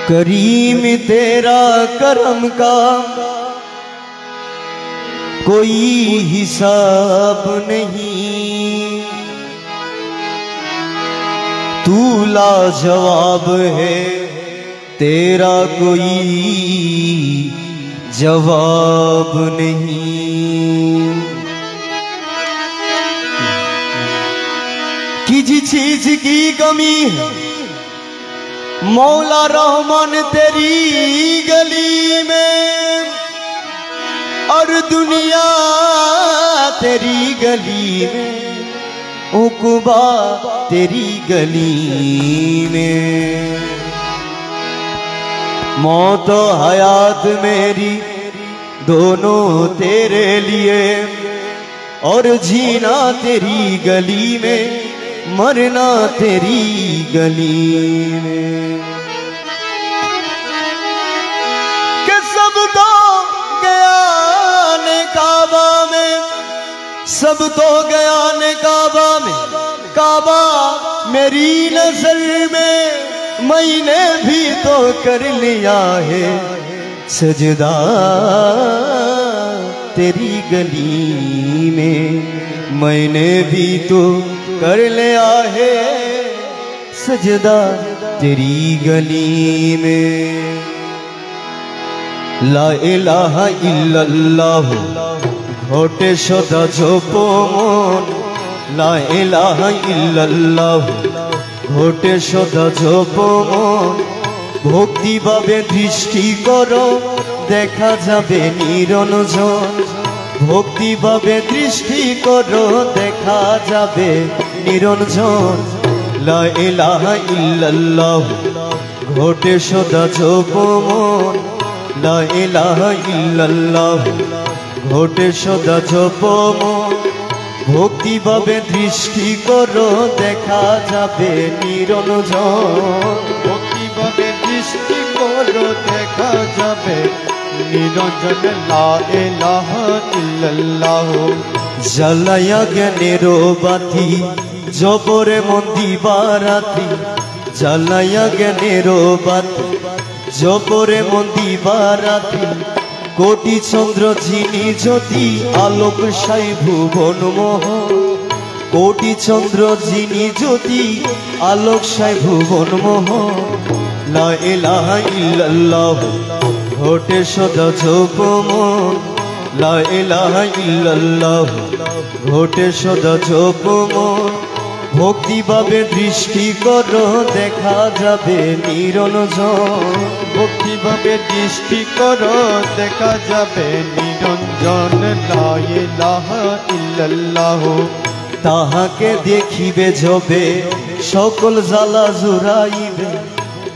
करीम तेरा करम का कोई हिसाब नहीं, तू लाजवाब है तेरा कोई जवाब नहीं। किसी चीज की कमी है मौला रहमान तेरी गली में, और दुनिया तेरी गली में, उक़बा तेरी गली में। मौत हयात मेरी दोनों तेरे लिए, और जीना तेरी गली में, मरना तेरी गली में। कि सब तो गया ने काबा में, सब तो गया ने काबा में, काबा मेरी नजर में, मैंने भी तो कर लिया है सजदा तेरी गली में, मैंने भी तो कर लिया है सजदा तेरी गली में। ला इलाहा इल्लल्लाह घोटे सदा जपो मन, ला इलाहा इल्लल्लाह घोटे सदा जपो मन। भक्ति भावे दृष्टि करो देखा जाबे निरंजन, भक्ति भावे दृष्टि करो देखा जाबे निरंजन। ला इलाहा इल्लल्लाह घोटे सदा जपो मन, ला इलाहा इल्लल्लाह घोटे सदा जपो मन। भक्ति भावे दृष्टि करो देखा जाबे निरंजन, भक्ति भावे दृष्टि करो देखा जाबे निरंजन। ला इलाहा इल्लल्लाह জ্বালায়া জ্ঞানেরো বাতি জবরে মন দিবারাতি, জ্বালায়া জ্ঞানেরো বাতি জবরে মন দিবারাতি। কোটি চন্দ্র যিনি জ্যোতি আলোক সাই ভুবন মোহন, কোটি চন্দ্র যিনি জ্যোতি আলোক সাই ভুবন মোহন। লা ইলাহা ইল্লাল্লাহ ঘটে সদা জপো মন, লা ইলাহা ইল্লাল্লাহ ঘটে সদা জপো মন। ভক্তি ভাবে দৃষ্টি করো দেখা যাবে নিরঞ্জন, ভক্তি ভাবে দৃষ্টি করো দেখা যাবে নিরঞ্জন। লা ইলাহা ইল্লাল্লাহ তাহাকে দেখিবে যবে সকল জ্বালা জুড়াইবে,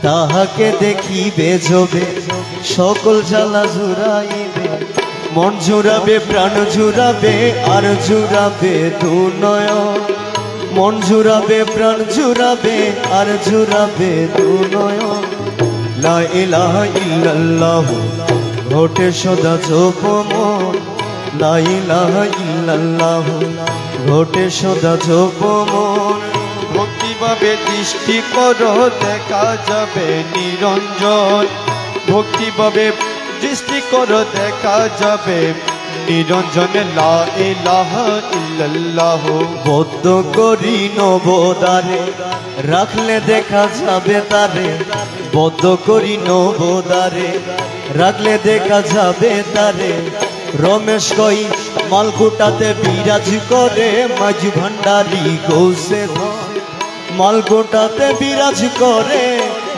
তাহাকে দেখিবে যবে সকল জ্বালা জুড়াইবে। মন জুড়াবে প্রাণ জুড়াবে আর জুড়াবে দু নয়ন, মন জুড়াবে প্রাণ জুড়াবে আর জুড়াবে দু নয়ন। লা ইলাহা ইল্লাল্লাহ ঘটে সদা জপো মন, লা ইলাহা ইল্লাল্লাহ ঘটে সদা জপো মন। ভক্তি ভাবে দৃষ্টি করো দেখা যাবে নিরঞ্জন, ভক্তি ভাবে দৃষ্টি করো দেখা যাবে নিরঞ্জন। লা ইলাহা ইল্লাল্লাহ বদ্ধ করি নবদারে রাখলে দেখা যাবে তারে, বদ্ধ করি নবদারে রাখলে দেখা যাবে তারে। রমেশ কই মালকুটাতে বিরাজ করে মাঝ ভান্ডারি গৌসে ধন, মালকুটাতে বিরাজ করে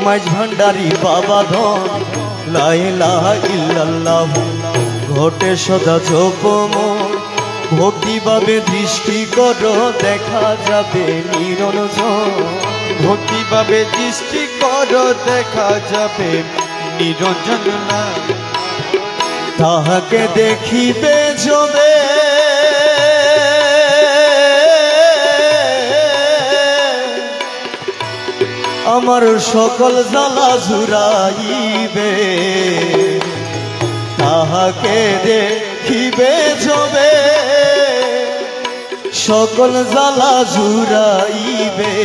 মাঝ ভান্ডারি বাবা ধন। লা ইলাহা ইল্লাল্লাহ ঘটে সদা জপো মন, ভক্তি ভাবে দৃষ্টি করো দেখা যাবে নিরঞ্জন, ভক্তি ভাবে দৃষ্টি করো দেখা যাবে নিরঞ্জন। তাহাকে দেখিবে যবে আমার সকল জ্বালা জুড়াইবে, তাহাকে দেখিবে যবে সকল জ্বালা জুড়াইবে।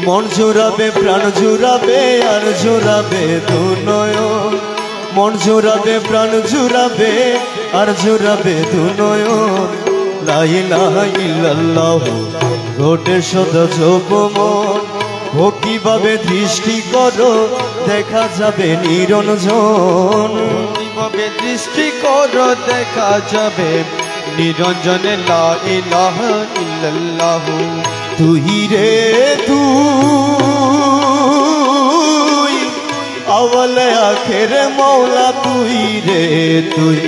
মন জোড়াবে প্রাণ জোড়াবে আর জোড়াবে দু নয়ন মন জোড়াবে প্রাণ জোড়াবে আর জোড়াবে দু নয়ন লা ইলাহা ইল্লাল্লাহ ঘটে সদা জপমন ও কিভাবে দৃষ্টি করো দেখা যাবে নিরঞ্জন কিভাবে দৃষ্টি করো দেখা যাবে নিরঞ্জনে লা ইলাহা ইল্লাল্লাহ তুই রে তুই আওয়ালে আখেরে মৌলা তুই রে তুই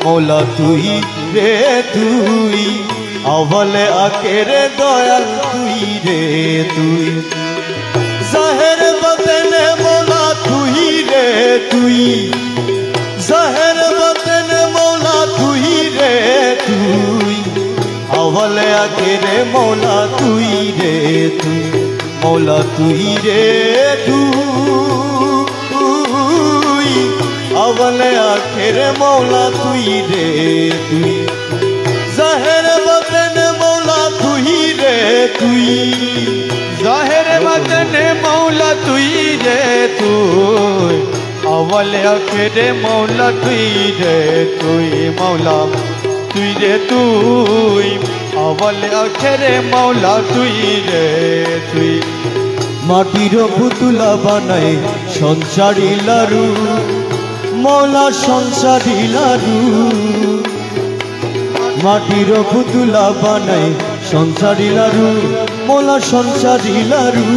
মৌলা তুই রে তুই আওয়ালে আখেরে দয়াল তুই রে তুই জাহের বাতেনে মৌলা তুই রে তুই জাহের বাতেনে মৌলা তুই রে তুই আওয়ালে আখেরে মৌলা তুই রে তুই মৌলা তুই রে তুই আওয়ালে আখেরে মৌলা তুই রে তুই জাহের বাতেনে মৌলা তুই রে তুই জাহের বাতনে মৌলা তুই রে তুই আওয়ালে আখেরে মৌলা তুই রে তুই মৌলা তুই রে তুই আওয়ালে আখেরে মৌলা তুই রে তুই মাটির পুতুলা বানাই সঞ্চারি লারু মৌলা সঞ্চারি লারু মাটির পুতুলা বানাই সঞ্চারি লারু মৌলা সঞ্চারি লারু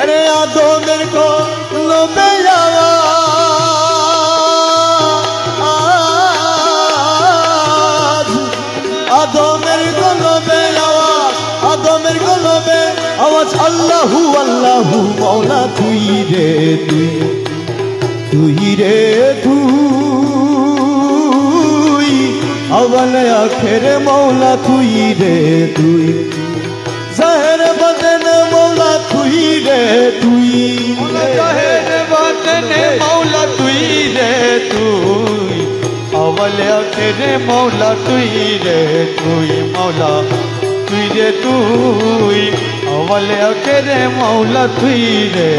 আরে আদমের কলবে আওয়াজ আদমের কলবে আওয়াজ আদমের কলবে আওয়াজ আল্লাহু আল্লাহু মৌলা তুই রে তুই তুই রে তুই আওয়ালে আখেরে মৌলা তুই রে তুই জাহের বাতেনে মৌলা তুই রে তুই জাহের বাতনে মৌলা তুই রে তুই আওয়ালে আখেরে মৌলা তুই রে তুই মৌলা তুই রে তুই আওয়ালে আখেরে মৌলা তুই রে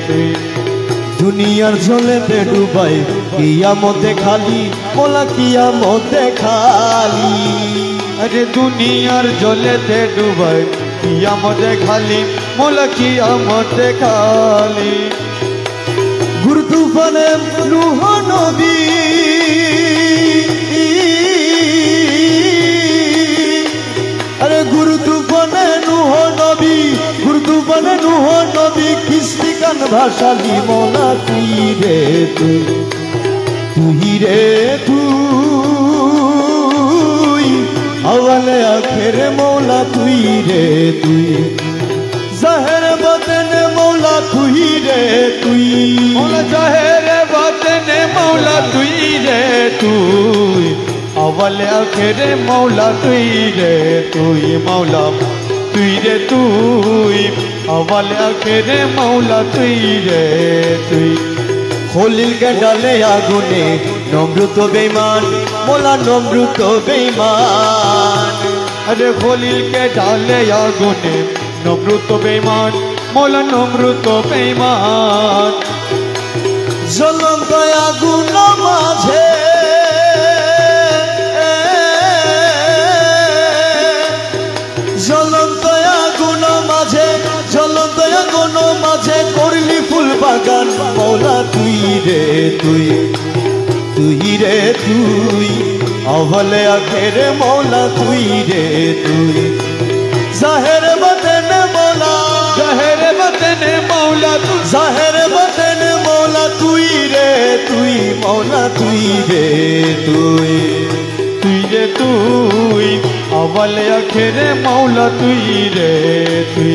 তুই দুনিয়ার ঝোলেতে ডুবাই কিয়ামতে খালি মোলা কিয়ামতে খালি আরে দুনিয়ার জলেতে ডুবাই কিয়ামতে খালি মোলা কিয়ামতে খালি গুরুতুফানে নূহ নবী আরে গুরুতুফানে নূহ নবী গুরুতুফানে নূহ নবী খ্রিস্টিকান ভাষালি মোলা তুই রে তুই তুই রে তুই আওয়ালে আখেরে মৌলা তুই রে তুই জাহের বাতেনে মৌলা তুই রে তুই মোলা জাহের বাতনে মৌলা তুই রে তুই আওয়ালে আখেরে মৌলা তুই রে তুই মৌলা তুই রে তুই আওয়ালে আখেরে মৌলা তুই রে তুই খলিলকে ডালে আগুনে নমরুত বেঈমান মোলা নমরুত বেঈমান আরে খলিলকে ডালে আগুনে নমরুত বেঈমান মোলা নমরুত বেঈমান জ্বলন্ত আগুন মাঝে জ্বলন্ত আগুন মাঝে জ্বলন্ত আগুন মাঝে করলি ফুল বাগান মৌলা তুই রে তুই তুই রে তুই আওয়ালে আখেরে মৌলা তুই রে তুই জাহের বাতেনে মৌলা জাহের বাতনে মৌলা তুই জাহের বাতেনে মৌলা তুই রে তুই মৌলা তুই রে তুই তুই রে তুই আওয়ালে আখেরে মৌলা তুই রে তুই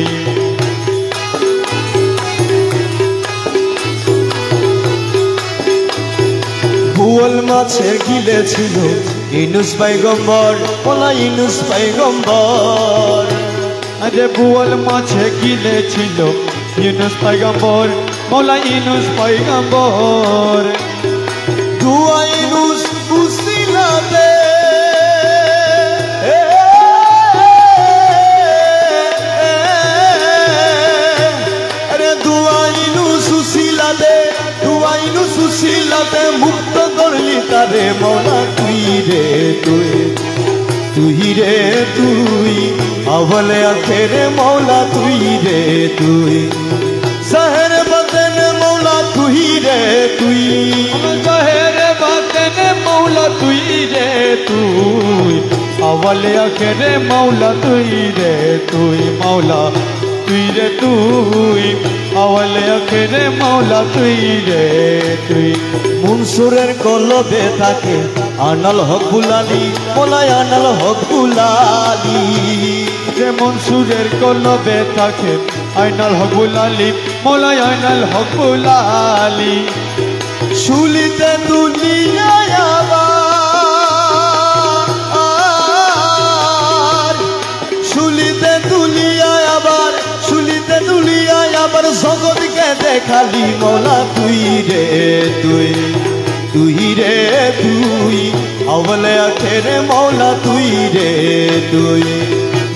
বুয়াল মাছের গিলে ছিল ইনুস পয়গম্বর মোলা ইনুস পয়গম্বর আরে বুয়াল মাছে গিলে ছিল ইউনুস পয়গম্বর মৌলা ইউনুস পয়গম্বর দুয়া ইনুস উসিলাতে শিলাতে মুক্ত করলি তারে মৌলা তুই রে তুই তুই রে তুই আওয়ালে আখেরে মৌলা তুই রে তুই শহর বদন মৌলা তুই রে তুই জহের বাতেন মৌলা তুই রে তুই আওয়ালে আখেরে মৌলা তুই রে তুই মৌলা তুই রে তুই আওয়ালে আখেরে মৌলা তুই রে তুই মনসুরের কলবে থাকে আনাল হকুল আলী মোলায় আনাল হকুল আলী যে মনসুরের কলবে থাকে আইনাল হকুল আলী মোলায় আইনাল হকুল আলী শুলিতে দুনিয়ায় আবার শুলিতে দুনিয়ায় আবার শুলিতে দুনিয়ায় আবার জগৎকে দেখালি মোলা তুই রে তুই তুই রে তুই আওয়ালে আখেরে মৌলা তুই রে তুই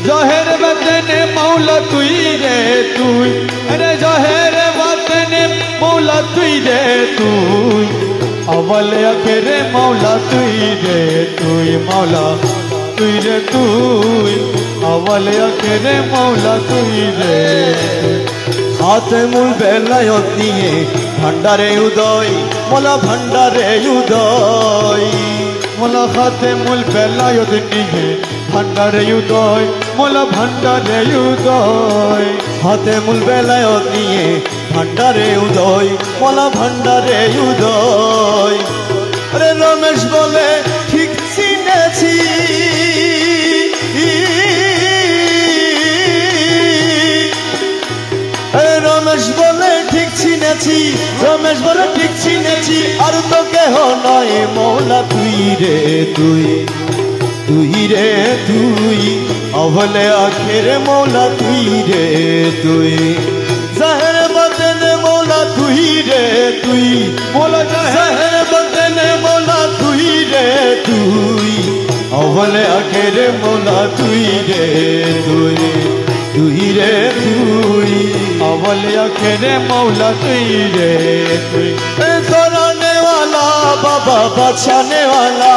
জহের বাতেনে মৌলা তুই রে তুই আরে জহের বাতেনে মৌলা তুই রে তুই আওয়ালে আখেরে মৌলা তুই রে তুই মৌলা তুই রে তুই আওয়ালে আখেরে মৌলা তুই রে হাতে মূল বেলায়ত নিয়ে ভান্ডারে উদয় মোলা ভান্ডারে উদয় মোলা খাতে মূল বেলায়ত নিয়ে ভান্ডারে উদয় মোলা ভান্ডারে উদয় হাতে মূল বেলায়ত নিয়ে ভান্ডারে উদয় মোলা ভান্ডারে উদয় আরে রমেশ বলে ঠিক চিনেছি রমেশ বলে ঠিক চিনেছি রমেশ বলে ঠিক চিনেছি আর তো কেহ নয় মৌলা তুই রে তুই তুই রে তুই আওয়ালে আখেরে মৌলা তুই রে তুই জাহের বাতেনে মৌলা তুই রে তুই মোলা জাহের বাতেনে মৌলা তুই রে তুই আওয়ালে আখেরে মৌলা তুই রে তুই তুই রে তুই আওয়ালে আখেরে মৌলা তুই রে তুই तोराने वाला बाबा बचाने वाला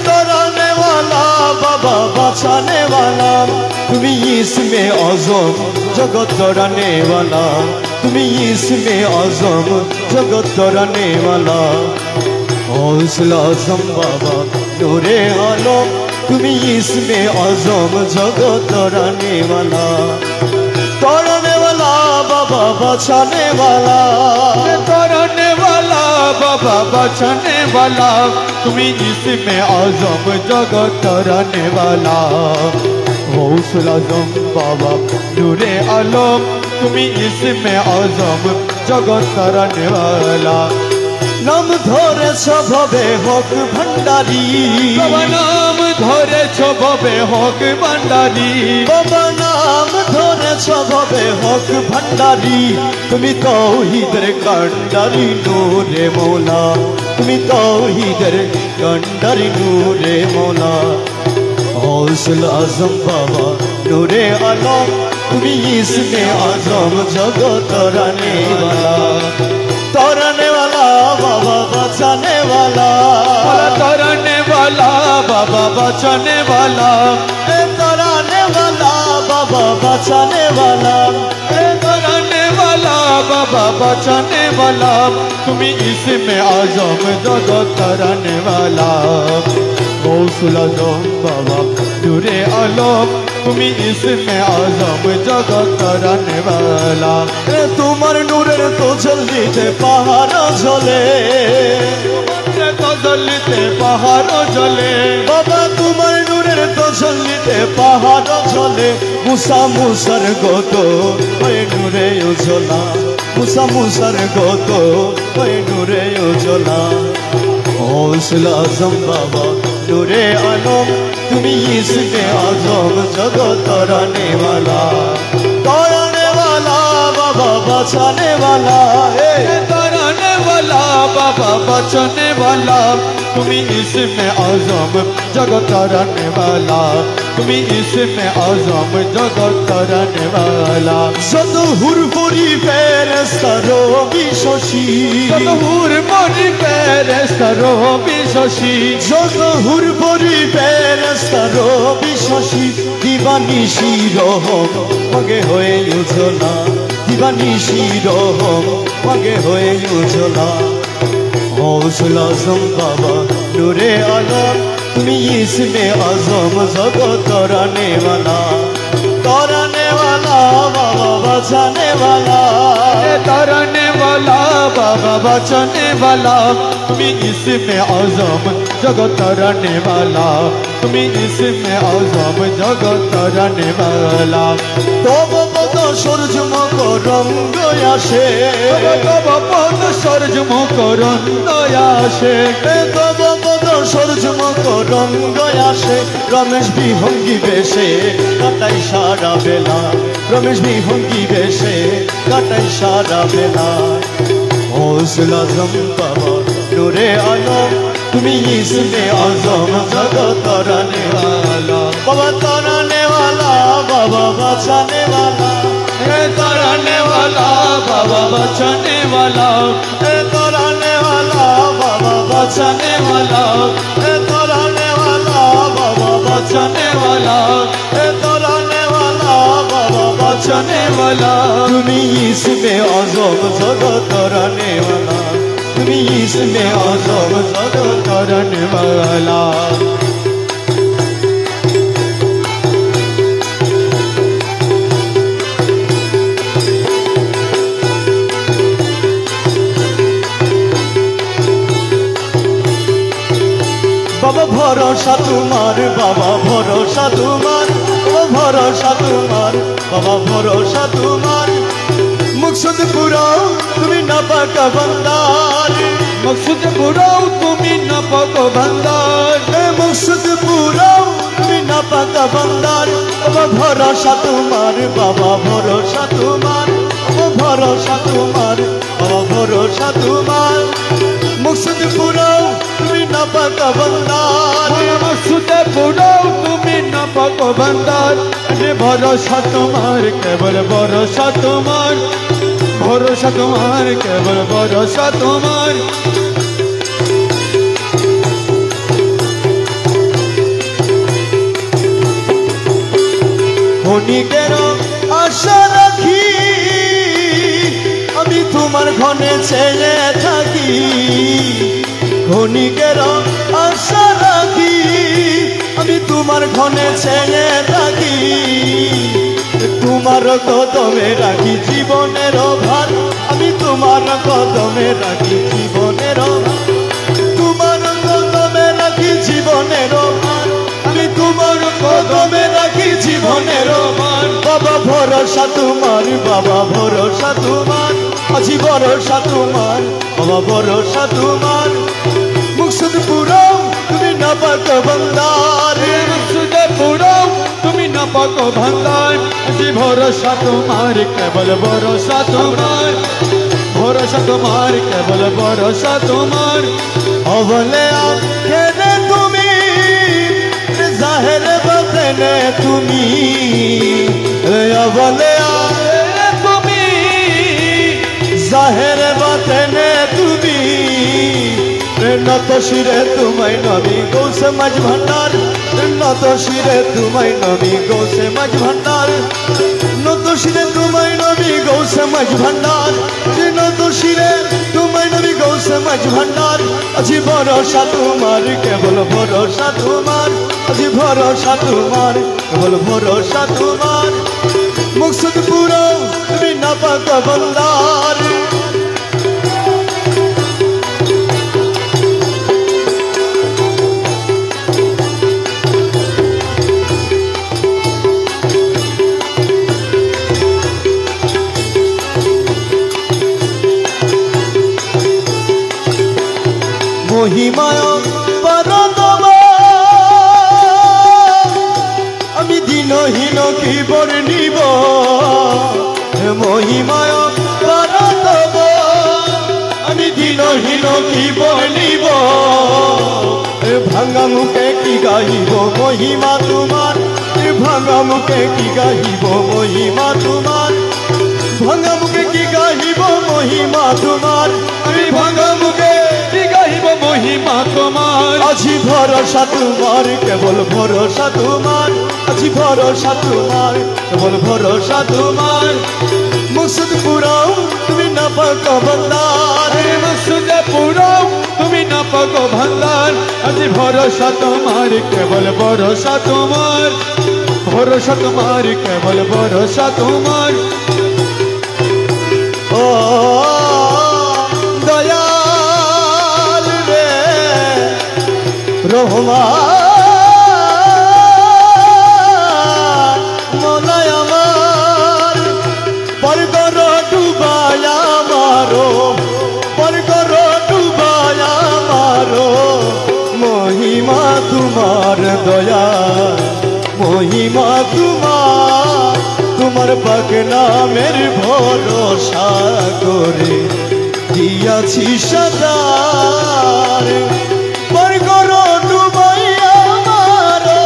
तोराने वाला बाबा बचाने वाला तुम्ही इसमें आज़म जगत तोराने वाला तुम्ही इसमें आज़म जगत तोराने वाला हौसला आज़म बाबा नूरे आलम तुम्ही इसमें आज़म जगत तोराने वाला बाबा बचाने वाला करने वाला बाबा बचाने वाला तुम्ही जिसमें आज़म जगत करने वाला हौसला आज़म बाबा नूरे आलम तुम्ही इसमें आज़म जगत करने वाला नाम धरे स्वभावे होक भंडारी बाबा नाम धरे स्वभावे होक भंडारी बाबा नाम धरे स्वभावे होक भंडारी तुम्ही तौहीदर कंडारी नूरे मौला तुम्ही तौहीदर कंडारी नूरे मौला हौसला आज़म बाबा नूरे आलम तुम्ही इसमें आज़म जगत तोराने वाला बाबा बचाने वाला तोराने वाला बाबा बचाने वाला तोराने वाला बाबा बचाने वाला तोराने वाला बाबा बचाने वाला तुम्ही इसमें आज़म जगत कराने वाला हौसला आज़म बाबा नूरे आलम তুমি इसमें आज़म जगत कराने वाला তোমার নূরের তো জলদিতে পাহাড় ঝলে তো জলদিতে পাহাড় জ্বলে বাবা তোমার নূরের তো জলদিতে পাহাড় ঝলে মুসা মুসার গত ওই নূরে উজলা মুসা মুসার গত ওই নূরে উজলা हौसला आज़म बाबा नूरे आलम तुम्ही इसमें आज़म जगत तोराने वाला बाबा बचाने वाला तोराने वाला बाबा बचाने वाला तुम्ही इसमें आज़म जगत कराने वाला तुम्ही इसमें आज़म जगत कराने वाला যত হুরপুরি ফেরেশতা রবি শশী যত হুরপুরি ফেরেশতা রবি শশী যত হুরবরি ফেরেশতা রবি শশী দিবানিশি রহম মাগে হয়ে উজলা দিবানিশি রহম মাগে হয়ে উজলা গৌসুল আজম বাবা নূরে আলম তুমি ইসমে আজম জগত তরানে वाला बाबा बचाने वाला तरने वाला बाबा बचाने वाला तुम्हें इसमें आज़म जगत तरने वाला तुम्हें इसमें आज़म जगत तरने वाला तब पद सूरजमुख रंग आसे तब पद सूरजमुख रंग आसे तब पद सूरजमुख रंग आसे रमेश बिहंगी बेशे काटाई सारा बेला रमेश बिहंगी बेशे काटाई सारा बेला गौसुल आजम बाबा नूरे आलम तुम्ही इसमें आज़म जगत तराने वाला बाबा तराने वाला बाबा बचाने वाला तरने वाला बाबा बचाने वाला तराने वाला बाबा बचाने वाला तराने वाला बाबा बचाने वाला तराने वाला बाबा बचाने वाला तुम्ही इसमें आज़म जगत तराने वाला तुम्ही इसमें आज़म जगत तरने वाला बाबा भरोसा तुम्हार बाबा भरोसा तुम्हार भरोसा तुम्हार बाबा भरोसा तुम्हार मकसद पुराओ तुम्हें न पाका बंदार मकसद पुराओ तुम्हें न पाको बंदार मकसद पुराओ तुम्हें न पाका बंदार बाबा भरोसा तुम्हार बाबा भरोसा तुम्हार भरोसा तुम्हार बाबा भरोसा तुम्हार मकसद पुराओ तुम्हें न पाका बंदार मकसद पुराओ तुम्हें न पाको बंदार भरोसा तुम्हार केवल भरोसा तुम्हार भरोसा तुम्हार केवल भरोसा तुम्हार ক্ষণিকের আশা রাখি আমি তোমার ঘনে ছেড়ে থাকি ক্ষণিকের আশা রাখি আমি তোমার ঘনে ছেড়ে থাকি তোমার কদমে রাখি জীবনের ভার আমি তোমার কদমে রাখি জীবনের ভার তোমার কদমে রাখি জীবনের ভার আমি তোমার কদমে রাখি জীবনের ভার বাবা ভরসা তোমার বাবা ভরসা তোমার আজি ভরসা তোমার বাবা ভরসা তোমার মুকসুদ পুরাও তুমি না পাক বন্দার मुकसद पुराओ तुम्हें न पाको बंदार जी भरोसा तुम्हार केवल भरोसा तुम्हार भरोसा तुम्हार केवल भरोसा तुम्हार अवले आखेरे তুমি জাহের বদনে তুমি अवले आखेरे তুমি জাহের বদনে তুমি নত শিরে তোমায় নবী গৌসে মাঝ ভান্ডার নত শিরে তোমায় নবী গৌসে মাঝ ভান্ডার নত শিরে তোমায় নবী গৌসে মাঝ ভান্ডার নত শিরে তোমায় নবী গৌসে মাঝ ভান্ডার আজি ভরসা তোমার কেবল ভরসা তোমার আজি ভরসা তোমার কেবল ভরসা তোমার মুকসুদ পুরো তুমি না পাক বন্দার মহিমায় পরতম আমি দিনহীন কি বর্ণিব মহিমায় পরতম আমি দিনহীন কি বর্ণিব ভাঙা মুখে কি গাইব মহিমা তোমার ভাঙা মুখে কি গাইব মহিমা তোমার ভাঙা মুখে কি গাইব মহিমা তোমার আমি ভাঙা মুখে আজি ভরসা তোমার কেবল ভরসা তোমার আজি ভরসা তোমার কেবল ভরসা তোমার মকসুদ পুরাও তুমি না পাকা ভান্ডার মকসুদ পুরাও তুমি না পাকো ভান্ডার আজি ভরসা তোমার কেবল ভরসা তোমার ভরসা তোমার কেবল ভরসা তোমার ও দয়াল রে রহমান মনায় আমার পরগর ডুবায়া মারো পরগর ডুবায়া মারো মহিমা তোমার দয়া মহিমা তোমার তোমার পাক নামের ভরসা করে দিয়াছি সদার পরগর ডুবাইয়া মারো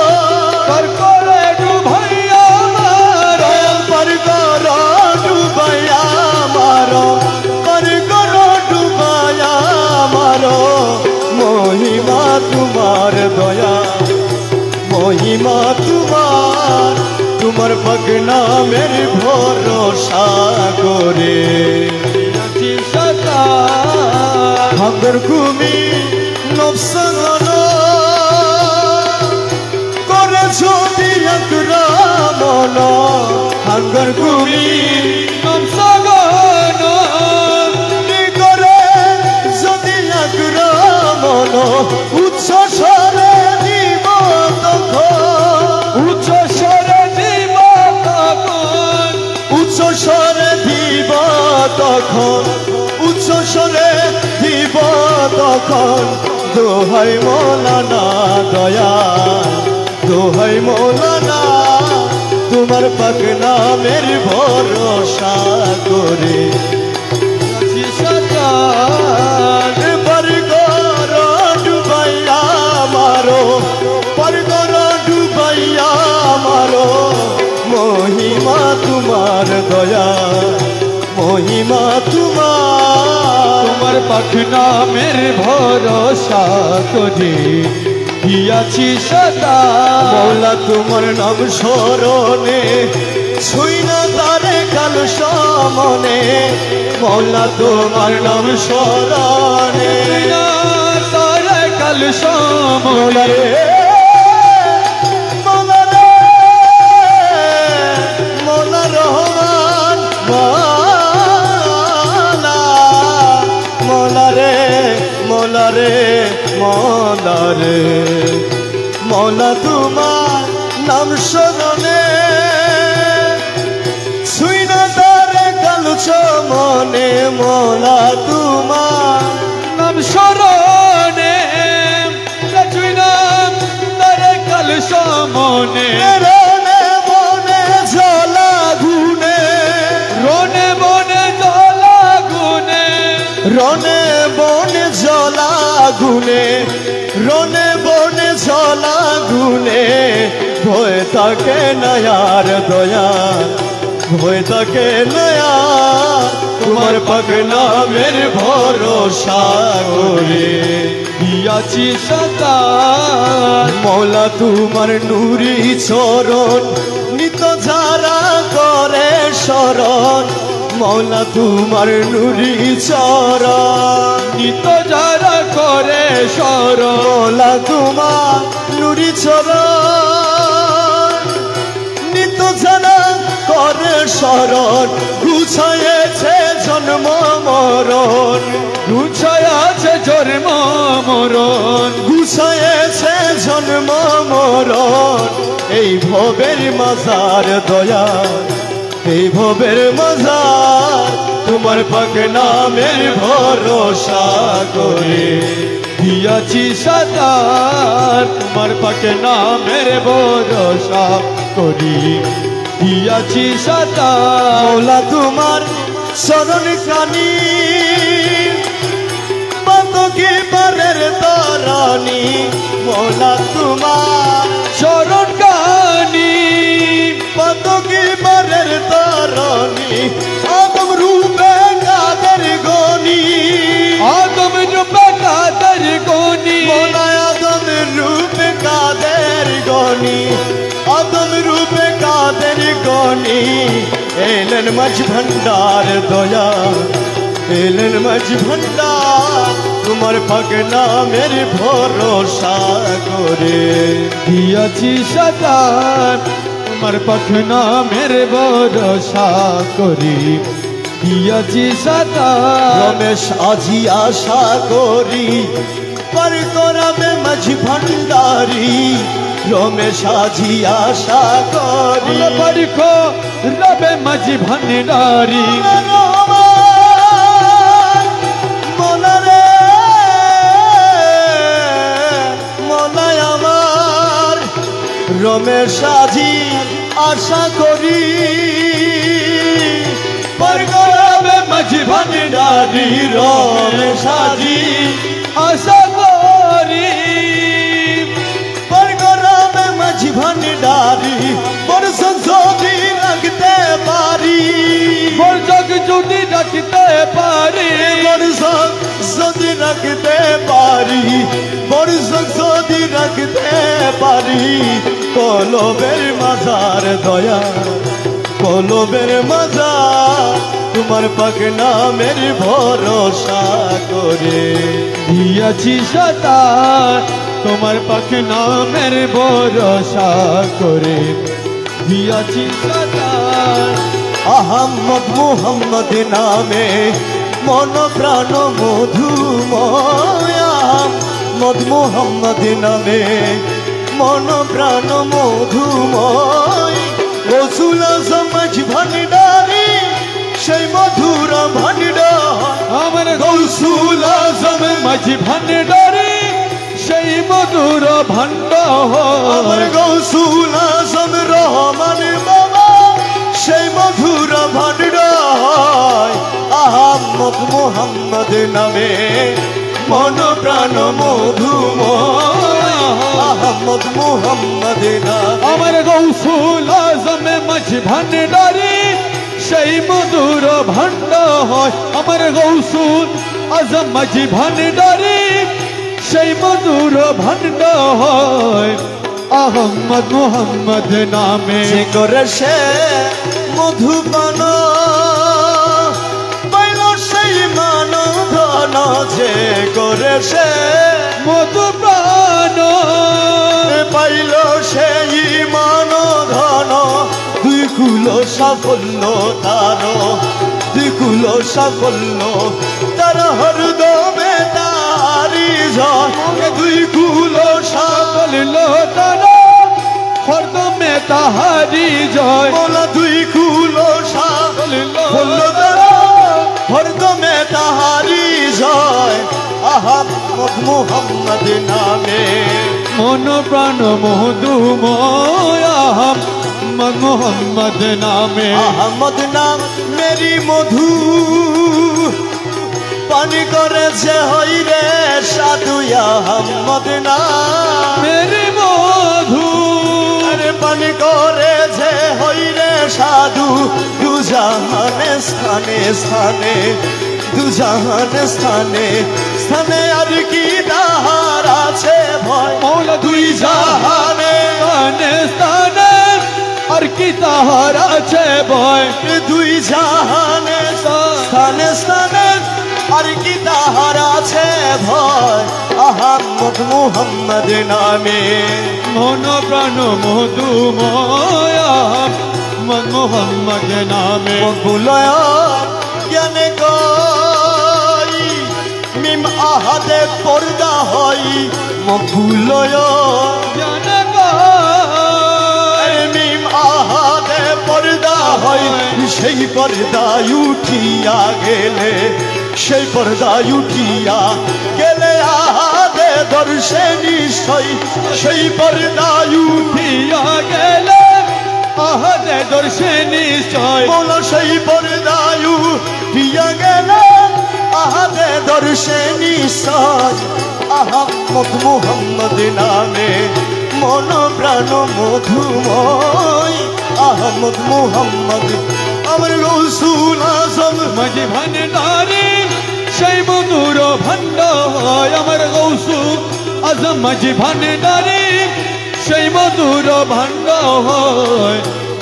পরগর ডুবাইয়া মারো পরগর ডুবাইয়া মারো পরগর ডুবাইয়া মারো মহিমা তোমার দয়া মহিমা তোমার তোমার পাক নামের ভরসা করে দিয়াছি সদার হাঙ্গর কুমি নফসান করে যদি আকরামন হাঙ্গর কুমি নমসাগন করে যদি আকরামন উচ্চ স্বরে দিব তখন উচ্চ স্বরে দিব তখন উচ্চ স্বরে দিব তখন উচ্চ স্বরে দিব তখন দোহাই মৌলানা দয়া দোহাই মৌলানা তোমার পাক নামের ভরসা করে দিয়াছি সদার পরগর ডুবাইয়া মারো পরগর ডুবাইয়া মারো মহিমা তোমার দয়া মহিমা তোমার তোমার পাক নামের ভরসা করে দিয়াছি সদা মৌলা তোমার নাম স্মরণে ছুই না তারে কাল সমনে মৌলা তোমার নাম স্মরণে তারা কাল সময় মৌলা রে মৌলা রে মৌলা রহমান মৌলা রে মৌলা রে মৌলা রে মৌলা তোমার নাম স্মরণে ছুই না তারে কালু মনে মৌলা তোমার নাম স্মরণে কিছুই নাম তারা কাল সমনে রনে মনে জলা গুনে রনে বনে জলা গুনে রনে বনে জলা গুনে রনে বনে জলা গুনে ভয় থাকে নয়ার দয়া ভয় থাকে নয়া তোমার পাক নামের ভরসা করে দিয়াছি সদার মৌলা তোমার নুরি চরণ নিত যারা করে শরণ মৌলা তোমার নুরি চরণ নিত যারা করে সর মৌলা তোমার নুরি চরণ নিত যারা করে শরণ গুছায়েছে জন্ম মরণ গুছায় আছে জন্ম মরণ গুছায়েছে জন্ম মরণ এই ভবের মাজার দয়া এই ভবের মাজার তোমার পাক নামের ভরসা করে দিয়াছি সদার তোমার পাকে নামের ভরসা করি দিয়াছি সদার মৌলা তোমার শরণ কানি পাতকি পারের তারানি মৌলা তোমার শরণ গানি পাতকি পারের তারানি আদম রূপে কাদের গনি আদম রূপে কাদের গনি মৌলা আদম মুরাদের গনি এলেন মাঝ ভান্ডার দয়া এলেন মাঝ ভান্ডার তোমার পাক নামের ভরসা করে দিয়াছি সাদার তোমার পাক নামের ভরসা করি দিয়াছি সাদার রমেশ আজি আশা করি পার করাবে মাঝ ভান্ডারি রমেশ আজি আশা করি বাড়িখো রবে মাঝি ভান্ডারি মনারে মনায় আমার রমেশ আজি আশা করি পার করাবে মাঝি ভান্ডারি রমেশ আজি আশা করি পার করাবে মাঝ ভান্ডারি বর্ষ যদি রাখতে পারি বর্ষক যদি রাখতে পারি বর্ষ যদি রাখতে পারি বর্ষ যদি রাখতে পারি কলবের মাজার দয়া কলবের মাজার তোমার পাক নামের ভরসা করে দিয়াছি সাদার তোমার পাক নামের ভরসা করে দিয়াছি সাদার আহম্মদ মুহাম্মদ নামে মন প্রাণ মধুময় আহম্মদ মুহাম্মদ নামে মন প্রাণ মধুময় রসুল সমাজ ভান্ডারি সেই মধুর ভান্ডার আমার গৌসুল আজম মাঝি ভান্ডারি সেই মধুর আমার ভান্ডার গৌসুল আজম রহমান বাবা সেই মধুর ভান্ডার আহম্মদ মুহাম্মদ নামে মন প্রাণ মধুময় আহম্মদ মুহাম্মদ নামে আমার গৌসুল আজম মাঝি ভান্ডারি সেই মধুর ভান্ডার আমার গৌসুল আজম মাঝি ভান্ডারি সেই মধুর ভান্ডার আহম্মদ মুহাম্মদ নামে যে করে সে মধুপান পাইল সেই মান ধন যে করে সে মধুপ্রাণ পাইল সেই মান ধন দুই কুল সাফল্য তার দুই কুল সাফল্য তার হরদমে তারি জয় দুই কুল সাফল্য তারা হরদমে তাহারি জয় মোলা দুই কুল সাফল্য তার হরদমে তাহারি জয় আহম্মদ মুহাম্মদ নামে মন প্রাণ মধুময় আহম্মদ মুহাম্মদ নামে আহমদ নাম মেরি মধু পানি করে যে হই রে সাধু আহমদ নাম মেরে মধু আরে পানি করে যে হই রে সাধু দু জাহানে স্থানে স্থানে দু জাহানে স্থানে স্থানে আর কি তাহার আছে ভয় মৌলা দুই জাহানে স্থানে স্থানে আর কি তাহার আছে ভয় দুই জাহানে স্থানে স্থানে আর কি তাহার আছে ভয় আহম্মদ মুহাম্মদ নামে মন প্রাণ মধুময় আহম্মদ মুহাম্মদ নামে বকুলয় জ্ঞানে গই মিম আহাদে পর্দা হই মকুলয় মিম আহাদে পর্দা হই সেই পর্দায় উঠিয়া গেলে সেই পর্দায় উঠিয়া গেলে আহাদে দর্শে নিশ্চয় সেই পর্দায় উঠিয়া গেলে আহাদে দর্শে নিশ্চয় মোলা সেই পর্দায় উঠিয়া গেলে আহাদে দর্শে নিশ্চয় আহম্মদ মুহাম্মদ নামে মন প্রাণ মধুময় আহম্মদ মুহাম্মদ আমার গৌসুল আজম মাঝি ভান্ডারি সেই মধুর ভান্ডার আমার গৌসুল আজম মাঝি ভান্ডারি সেই মধুর ভান্ডার